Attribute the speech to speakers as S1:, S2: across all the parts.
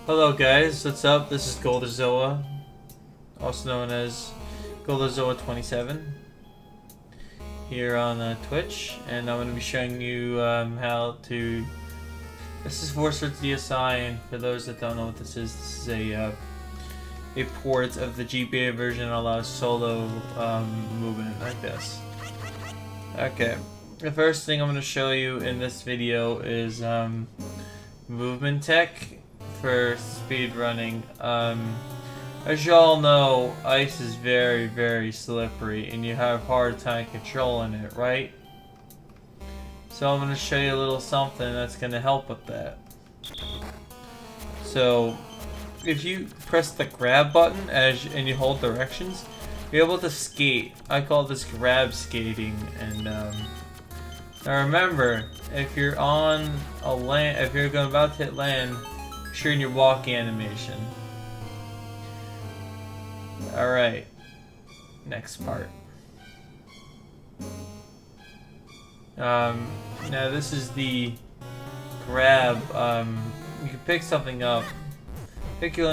S1: Hello guys, what's up? This is Goldazoa, also known as Goldazoa27 here on Twitch, and I'm going to be showing you how to... This is Swords DSi, and for those that don't know what this is a port of the GBA version that allows solo movement like this. Okay, the first thing I'm going to show you in this video is movement tech for speed running. As you all know, ice is very slippery and you have a hard time controlling it, right? So I'm going to show you a little something that's going to help with that. So if you press the grab button and you hold directions, you're able to skate. I call this grab skating. And now remember, if you're on a land, if you're about to hit land, make sure in your walk animation. Alright, next part. Now this is the grab. You can pick something up, pick your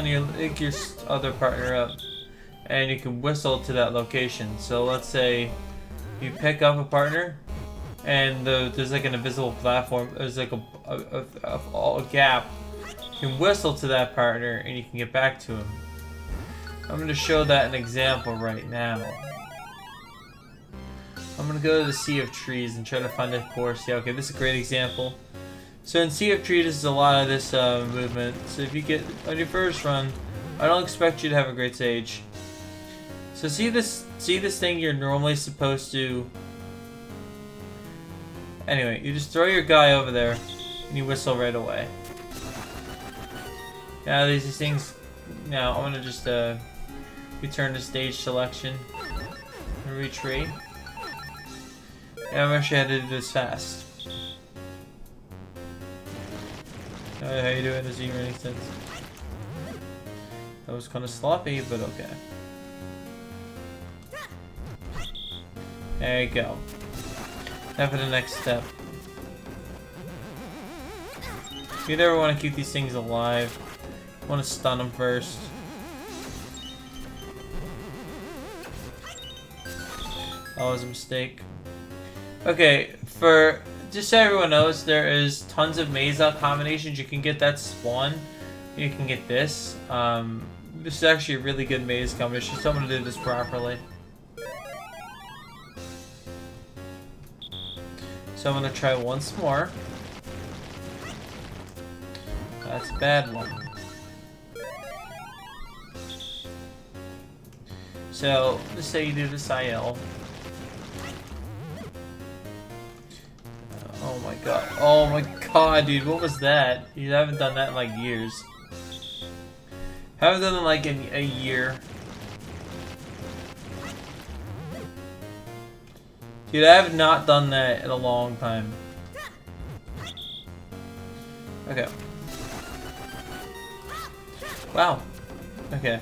S1: other partner up, and you can whistle to that location. So let's say you pick up a partner, and there's like an invisible platform. There's like a gap. You can whistle to that partner, and you can get back to him. I'm going to show that an example right now. I'm going to go to the Sea of Trees and try to find a course. Yeah, okay, this is a great example. So in Sea of Trees, there's a lot of this movement. So if you get on your first run, I don't expect you to have a great stage. So see this thing you're normally supposed to... Anyway, you just throw your guy over there, and you whistle right away. Now these things... Now I'm going to just return to stage selection and retreat. And I'm actually had to do this fast. How you doing? Does it make sense? That was kind of sloppy, but okay. There you go. Now for the next step. You never want to keep these things alive. You want to stun them first. That was a mistake. Okay, just so everyone knows, there is tons of maze out combinations. You can get that spawn. You can get this. This is actually a really good maze combination, so I'm going to do this properly. So I'm going to try once more. That's a bad one. So, let's say you do this IL. Oh my god. Oh my god, dude. What was that? You haven't done that in like years. Haven't done it like in a year. Dude, I have not done that in a long time. Okay. Wow. Okay.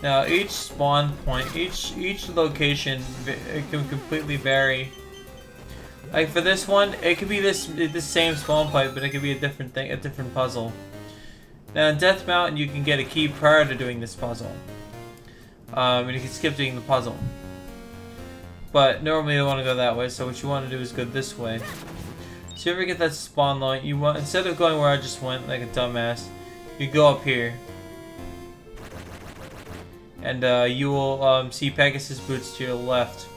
S1: Now each spawn point, each location, it can completely vary. Like for this one, it could be this same spawn point, but it could be a different thing, a different puzzle. Now in Death Mountain, you can get a key prior to doing this puzzle, and you can skip doing the puzzle. But normally you want to go that way, so what you want to do is go this way. So you ever get that spawn line, you want, instead of going where I just went like a dumbass, you go up here. And you will see Pegasus boots to your left.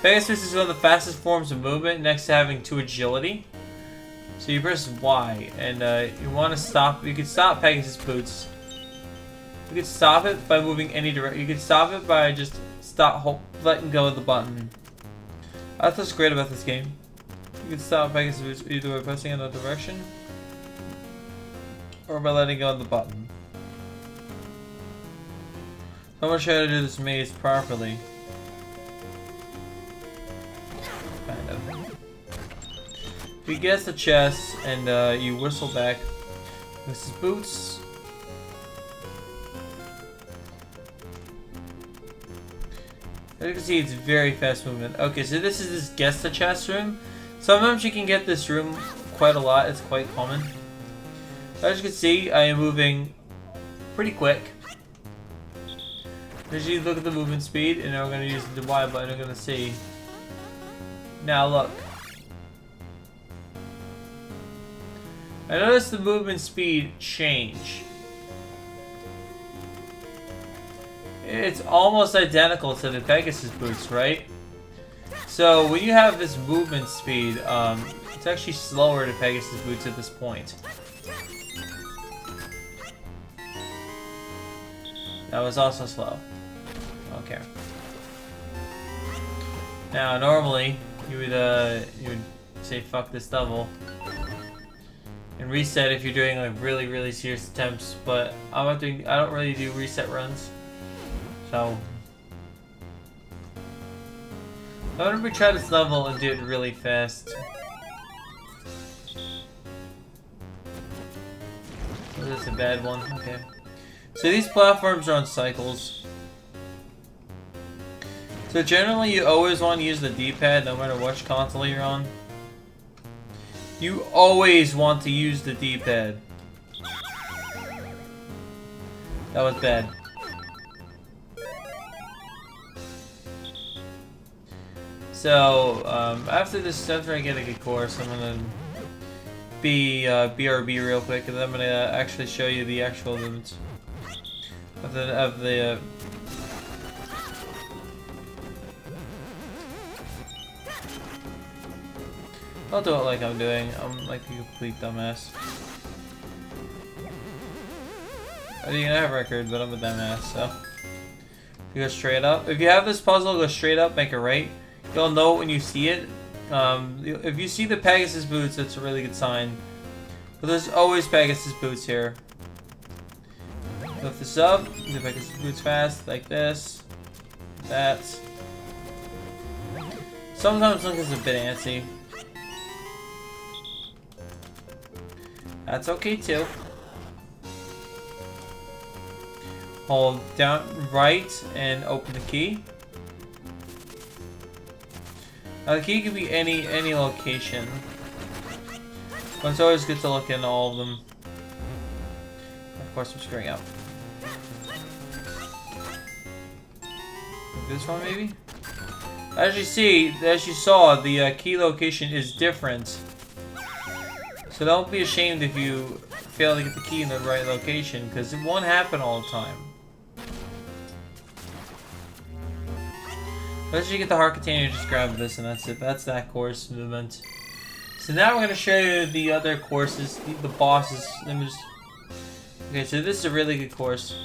S1: Pegasus is one of the fastest forms of movement next to having 2 agility. So you press Y, and you want to stop. You can stop Pegasus boots. You can stop it by moving any direction. You can stop it by just letting go of the button. That's what's great about this game. You can stop Pegasus boots either by pressing in a direction or by letting go of the button. I'm gonna try to do this maze properly. Kind of. You get the chest and you whistle back. This is boots. As you can see, it's very fast movement. Okay, so this is this guest the chest room. Sometimes you can get this room quite a lot. It's quite common. As you can see, I am moving pretty quick. As you look at the movement speed, and now we're going to use the Y button. I'm going to see. Now look. I noticed the movement speed change. It's almost identical to the Pegasus boots, right? So when you have this movement speed, it's actually slower to Pegasus boots at this point. That was also slow. Okay. Now normally you would say fuck this level and reset if you're doing like really serious attempts, but I don't really do reset runs. So I'm gonna retry this level and do it really fast. Oh, that's a bad one. Okay. So these platforms are on cycles. So generally you always want to use the D-pad no matter which console you're on. You always want to use the D-pad. That was bad. So, after I get a good course, I'm gonna be BRB real quick, and then I'm gonna actually show you the actual movements of the I'll do it like I'm doing. I'm like a complete dumbass. I didn't have a record, but I'm a dumbass, so. You go straight up. If you have this puzzle, go straight up, make it right. You'll know when you see it. If you see the Pegasus boots, that's a really good sign. But there's always Pegasus boots here. Lift this up, the Pegasus boots fast, like this. That. Sometimes Link is a bit antsy. That's okay too. Hold down right and open the key. Now the key can be any location. But it's always good to look into all of them. Of course I'm screwing up. This one maybe? As you saw, the key location is different. So don't be ashamed if you fail to get the key in the right location, because it won't happen all the time. Once you get the heart container, just grab this and that's it. That's that course movement. So now we're going to show you the other courses, the bosses. Let me just... Okay, so this is a really good course.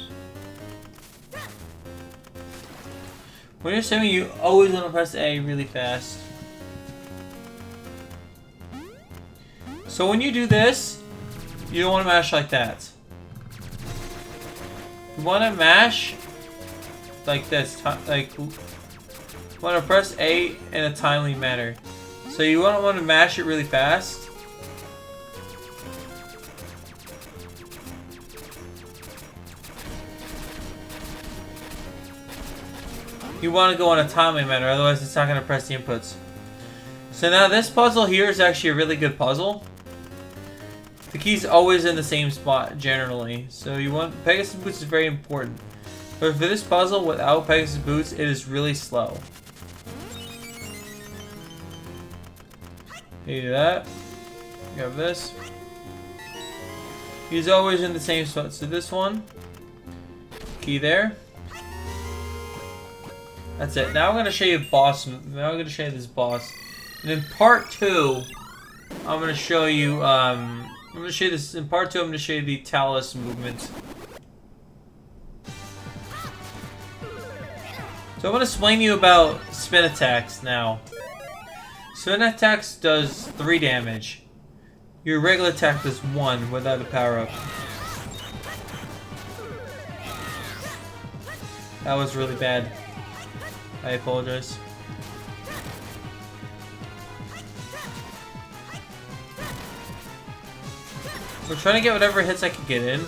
S1: When you're swimming, you always want to press A really fast. So when you do this, you don't want to mash like that. You want to mash like this, like you want to press A in a timely manner. So you don't want to mash it really fast. You want to go in a timely manner, otherwise it's not going to press the inputs. So now this puzzle here is actually a really good puzzle. The key's always in the same spot, generally. So you want... Pegasus Boots is very important. But for this puzzle, without Pegasus Boots, it is really slow. You do that. Grab this. He's always in the same spot. So this one. Key there. That's it. Now I'm going to show you boss. Now I'm going to show you this boss. And in part 2, I'm going to show you... I'm going to show you this. In part 2, I'm going to show you the Talus movement. So I'm going to explain to you about spin attacks now. Spin attacks does 3 damage. Your regular attack does 1 without a power up. That was really bad. I apologize. We're trying to get whatever hits I can get in.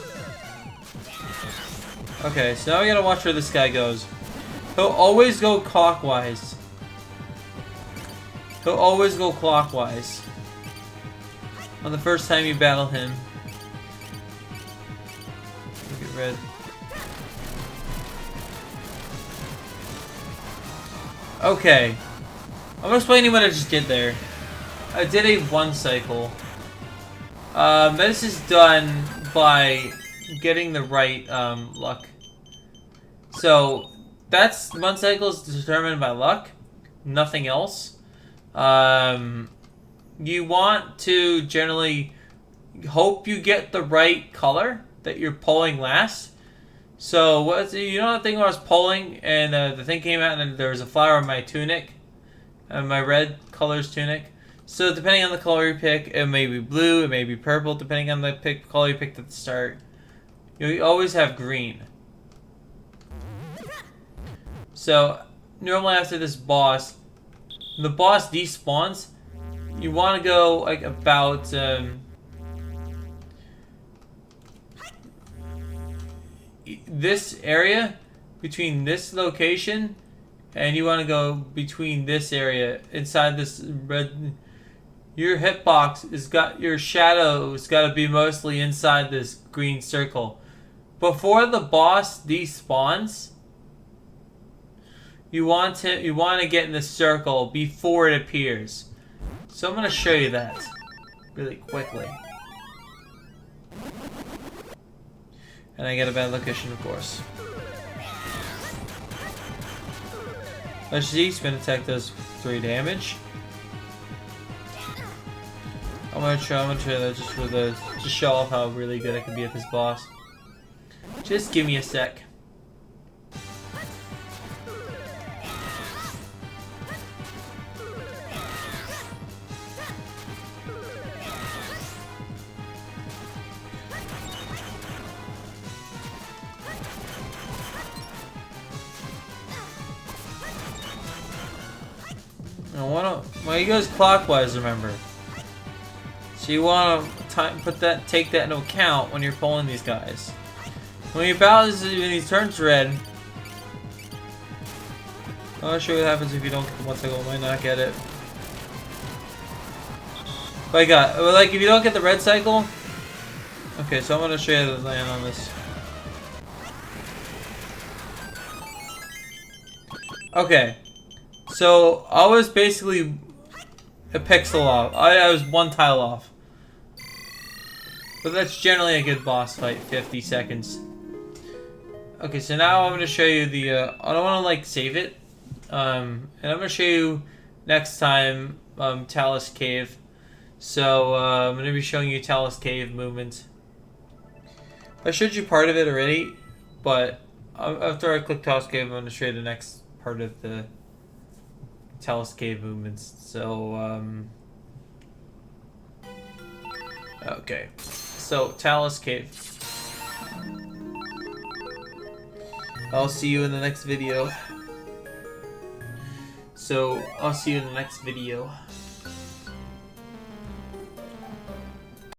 S1: Okay, so now we gotta watch where this guy goes. He'll always go clockwise. He'll always go clockwise on the first time you battle him. Look at red. Okay. I'm gonna explain to you what I just did there. I did a 1 cycle. This is done by getting the right luck. So that's 1 cycle is determined by luck, nothing else. You want to generally hope you get the right color that you're pulling last. So what you know the thing where I was pulling and the thing came out and there was a flower in my tunic, my red color's tunic. So depending on the color you pick, it may be blue, it may be purple, depending on the color you picked at the start. You always have green. So normally after this boss, the boss despawns. You want to go like about this area between this location, and you want to go between this area inside this red. Your hitbox has got your shadows got to be mostly inside this green circle. Before the boss despawns, you want to get in the circle before it appears. So I'm going to show you that really quickly. And I get a bad location, of course. Let's see, spin attack does 3 damage. I'm gonna try that just for to show off how really good I can be at this boss. Just give me a sec. Well, he goes clockwise, remember. So you want to take that into account when you're pulling these guys. When you battle when he turns red, I'm not sure what happens if you don't get the 1 cycle. I might not get it. But I got like if you don't get the red cycle. Okay, so I'm gonna show you the land on this. Okay. So I was basically a pixel off. I was 1 tile off. But that's generally a good boss fight, 50 seconds. Okay, so now I'm going to show you the, I don't want to like save it. And I'm going to show you next time, Talus Cave. So, I'm going to be showing you Talus Cave movement. I showed you part of it already, but after I click Talus Cave, I'm going to show you the next part of the Talus Cave movements. So, okay. So, Talus Cave. I'll see you in the next video. So, I'll see you in the next video.